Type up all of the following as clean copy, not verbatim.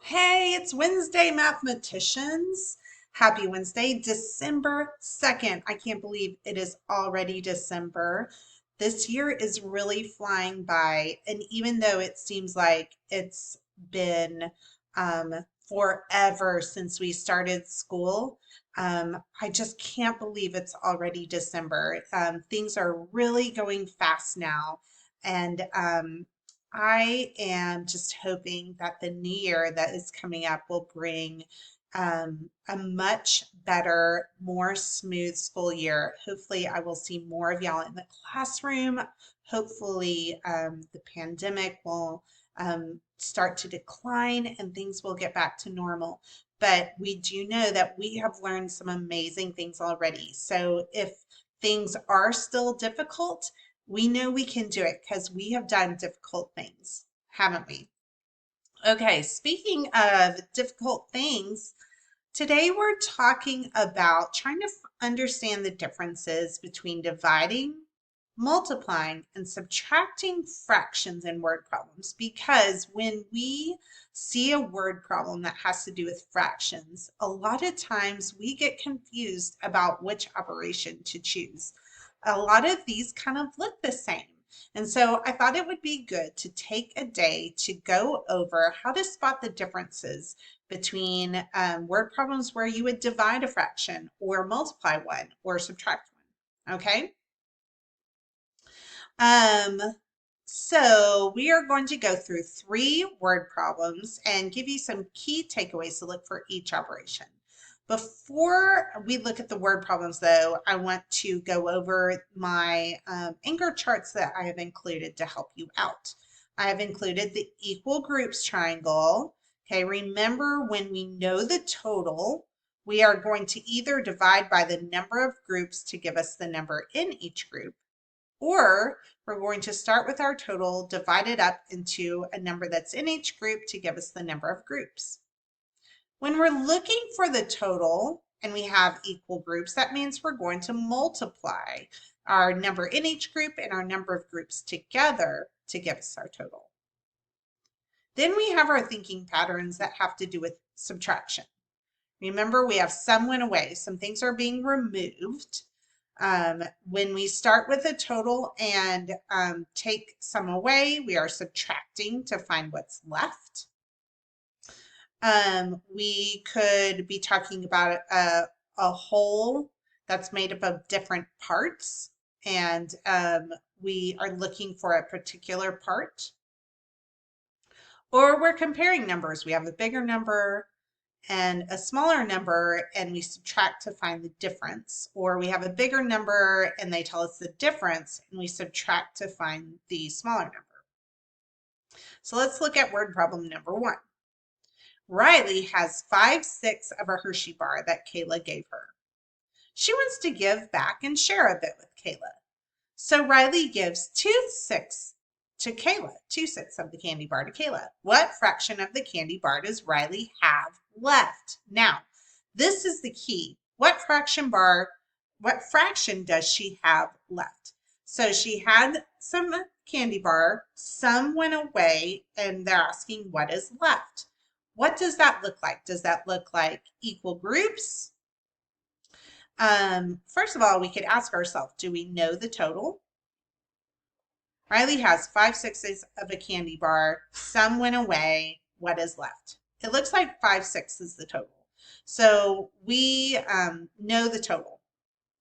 Hey, it's Wednesday, mathematicians. Happy Wednesday, December 2nd. I can't believe it is already December. This year is really flying by, and even though it seems like it's been forever since we started school, I just can't believe it's already December. Things are really going fast now, and I am just hoping that the new year that is coming up will bring a much better, more smooth school year. Hopefully, I will see more of y'all in the classroom. Hopefully, the pandemic will start to decline and things will get back to normal. But we do know that we have learned some amazing things already. So if things are still difficult, we know we can do it because we have done difficult things, haven't we? Okay, speaking of difficult things, today we're talking about trying to understand the differences between dividing, multiplying, and subtracting fractions in word problems. Because when we see a word problem that has to do with fractions, a lot of times we get confused about which operation to choose. A lot of these kind of look the same. And so I thought it would be good to take a day to go over how to spot the differences between word problems where you would divide a fraction or multiply one or subtract one. Okay. Um, so we are going to go through 3 word problems and give you some key takeaways to look for each operation. Before we look at the word problems, though, I want to go over my anchor charts that I have included to help you out. I have included the equal groups triangle. Okay, remember when we know the total, we are going to either divide by the number of groups to give us the number in each group, or we're going to start with our total, divide it up into a number that's in each group to give us the number of groups. When we're looking for the total and we have equal groups, that means we're going to multiply our number in each group and our number of groups together to give us our total. Then we have our thinking patterns that have to do with subtraction. Remember, we have some went away. Some things are being removed. When we start with a total and take some away, we are subtracting to find what's left. We could be talking about a whole that's made up of different parts, and we are looking for a particular part. Or we're comparing numbers. We have a bigger number and a smaller number, and we subtract to find the difference. Or we have a bigger number and they tell us the difference, and we subtract to find the smaller number. So let's look at word problem number 1. Riley has 5/6 of a Hershey bar that Kayla gave her. She wants to give back and share a bit with Kayla. So Riley gives 2/6 to Kayla, 2/6 of the candy bar to Kayla. What fraction of the candy bar does Riley have left? Now, this is the key. What fraction does she have left? So she had some candy bar, some went away, and they're asking what is left. What does that look like? Does that look like equal groups? First of all, we could ask ourselves, do we know the total? Riley has 5/6 of a candy bar. Some went away. What is left? It looks like 5/6 is the total. So we know the total.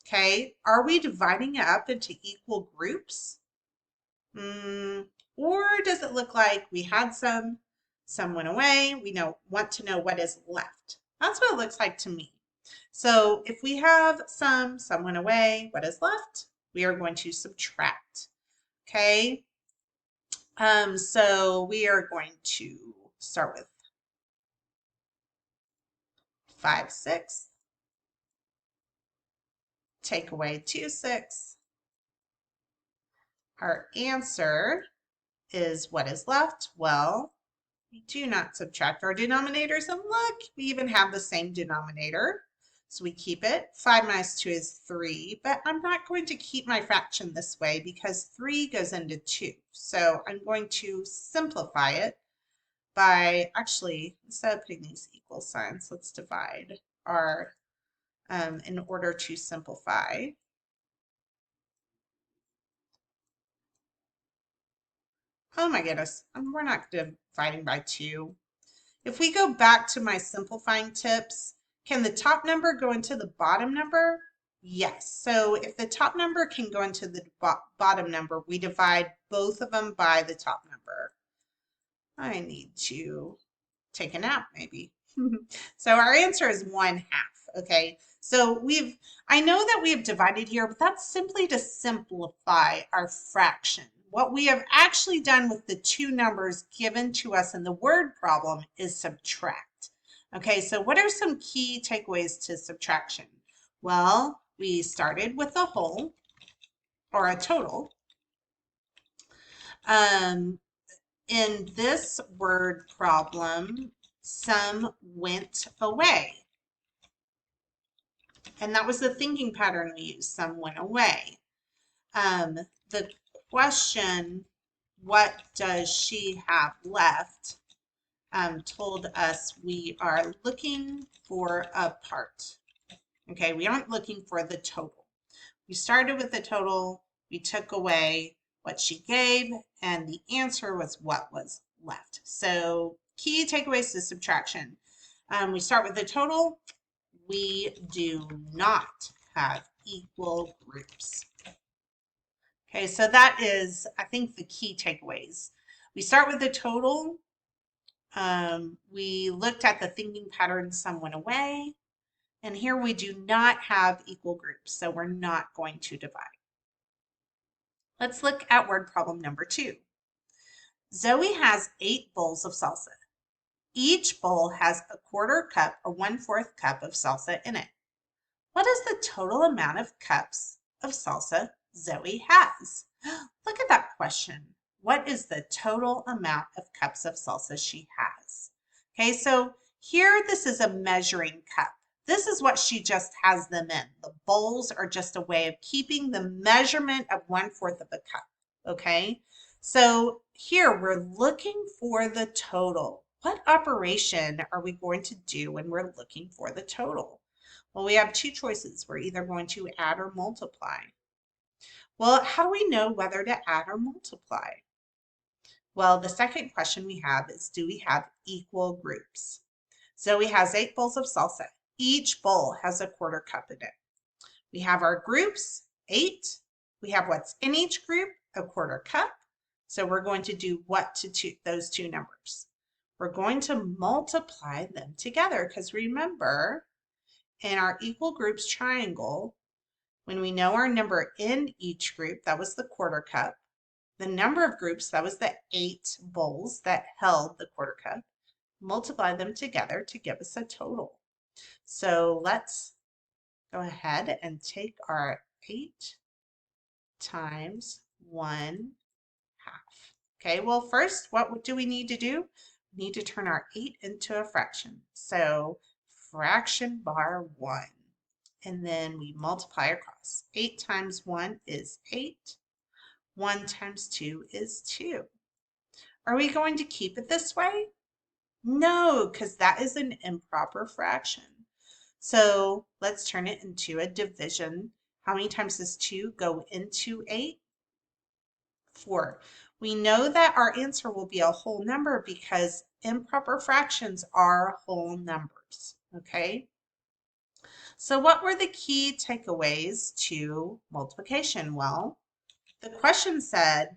Okay. Are we dividing it up into equal groups? Or does it look like we had some went away? We want to know what is left. That's what it looks like to me. So if we have some went away, what is left? We are going to subtract. Okay. So we are going to start with 5/6. Take away 2/6. Our answer is what is left? Well, we do not subtract our denominators, and look, we even have the same denominator. So we keep it. 5 minus 2 is 3, but I'm not going to keep my fraction this way because 3 goes into 2. So I'm going to simplify it. by, actually, instead of putting these equal signs, let's divide our, in order to simplify. Oh my goodness, we're not dividing by 2. If we go back to my simplifying tips, can the top number go into the bottom number? Yes. So if the top number can go into the bottom number, we divide both of them by the top number. I need to take a nap maybe. So our answer is 1/2. Okay. So I know that we have divided here, but that's simply to simplify our fraction. What we have actually done with the two numbers given to us in the word problem is subtract. Okay, so what are some key takeaways to subtraction? Well, we started with a whole or a total. In this word problem, some went away. And that was the thinking pattern we used. Some went away. The question, what does she have left, told us we are looking for a part. Okay, we aren't looking for the total. We started with the total, we took away what she gave, and the answer was what was left. So key takeaways to subtraction. We start with the total. We do not have equal groups. Okay, so that is, I think, the key takeaways. We start with the total. We looked at the thinking pattern, some went away. And here we do not have equal groups, so we're not going to divide. Let's look at word problem number 2. Zoe has 8 bowls of salsa. Each bowl has a 1/4 cup or 1/4 cup of salsa in it. What is the total amount of cups of salsa Zoe has? Look at that question. What is the total amount of cups of salsa she has? Okay, so here this is a measuring cup. This is what she just has them in. The bowls are just a way of keeping the measurement of 1/4 of a cup. Okay, so here we're looking for the total. What operation are we going to do when we're looking for the total? Well, we have two choices. We're either going to add or multiply. Well, how do we know whether to add or multiply? Well, the second question we have is, do we have equal groups? Zoe has 8 bowls of salsa. Each bowl has a 1/4 cup in it. We have our groups, 8. We have what's in each group, a 1/4 cup. So we're going to do what to those two numbers? We're going to multiply them together because remember, in our equal groups triangle, when we know our number in each group, that was the 1/4 cup. The number of groups, that was the 8 bowls that held the 1/4 cup. Multiply them together to give us a total. So let's go ahead and take our 8 times 1/2. Okay, well first, what do we need to do? We need to turn our 8 into a fraction. So fraction bar 1. And then we multiply across. 8 times 1 is 8. 1 times 2 is 2. Are we going to keep it this way? No, because that is an improper fraction. So let's turn it into a division. How many times does 2 go into 8? 4. We know that our answer will be a whole number because improper fractions are whole numbers. Okay? So what were the key takeaways to multiplication? Well, the question said,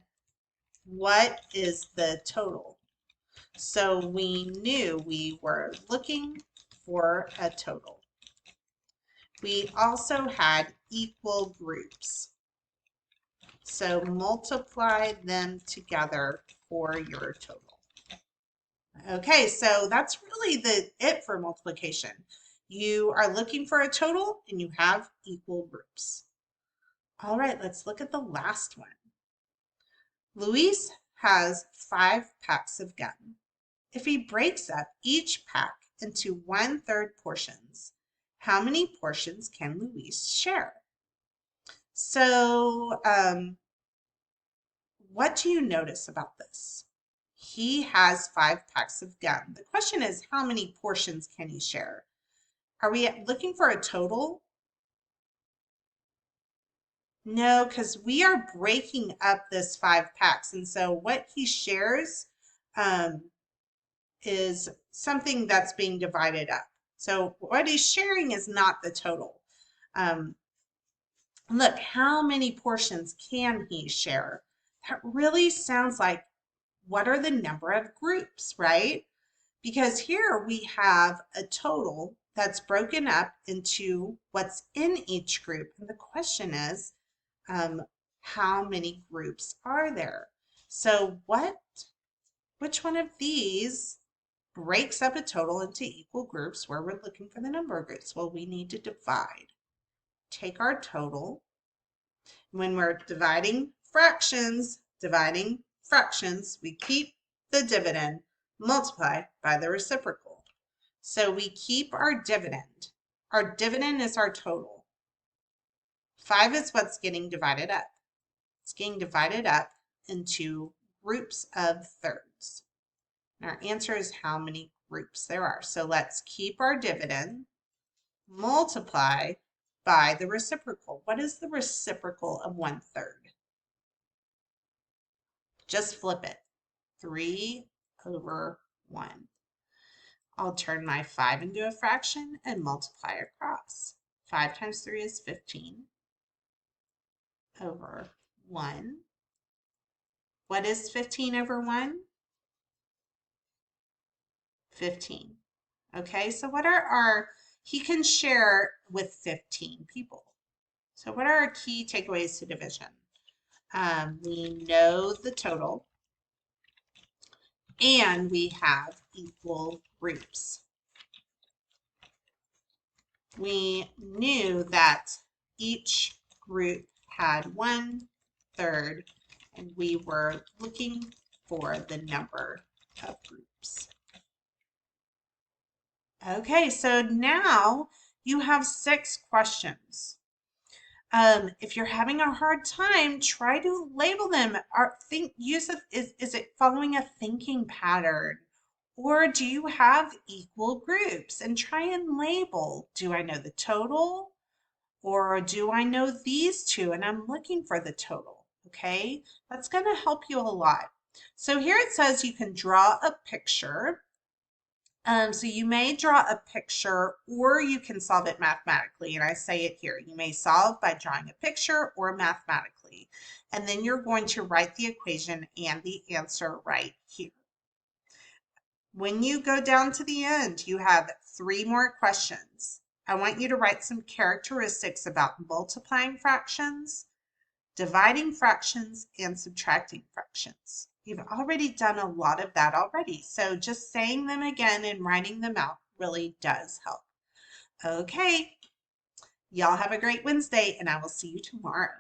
what is the total? So we knew we were looking for a total. We also had equal groups. So multiply them together for your total. Okay, so that's really it for multiplication. You are looking for a total and you have equal groups. All right, let's look at the last one. Luis has 5 packs of gum. If he breaks up each pack into 1/3 portions, how many portions can Luis share? So what do you notice about this? He has 5 packs of gum. The question is, how many portions can he share? Are we looking for a total? No, because we are breaking up this 5 packs. And so what he shares um, is something that's being divided up. So what he's sharing is not the total. Um, look, how many portions can he share? That really sounds like what are the number of groups, right? Because here we have a total that's broken up into what's in each group. And the question is, how many groups are there? So which one of these breaks up a total into equal groups where we're looking for the number of groups? Well, we need to divide. Take our total. When we're dividing fractions, we keep the dividend, multiply by the reciprocal. So we keep our dividend. Our dividend is our total. 5 is what's getting divided up. It's getting divided up into groups of thirds. And our answer is how many groups there are. So let's keep our dividend, multiply by the reciprocal. What is the reciprocal of 1/3? Just flip it. 3/1. I'll turn my 5 into a fraction and multiply across. 5 times 3 is 15 over 1. What is 15 over 1? 15. Okay, so what are he can share with 15 people. So what are our key takeaways to division? We know the total, and we have equal groups. We knew that each group had 1/3, and we were looking for the number of groups. Okay, so now you have 6 questions. If you're having a hard time, try to label them. Is it following a thinking pattern? Or do you have equal groups? And try and label. Do I know the total? Or do I know these two? And I'm looking for the total. Okay, that's going to help you a lot. So here it says you can draw a picture. So you may draw a picture or you can solve it mathematically. And I say it here. You may solve by drawing a picture or mathematically. And then you're going to write the equation and the answer right here. When you go down to the end, you have 3 more questions. I want you to write some characteristics about multiplying fractions, dividing fractions, and subtracting fractions. You've already done a lot of that already, so just saying them again and writing them out really does help. Okay, y'all have a great Wednesday, and I will see you tomorrow.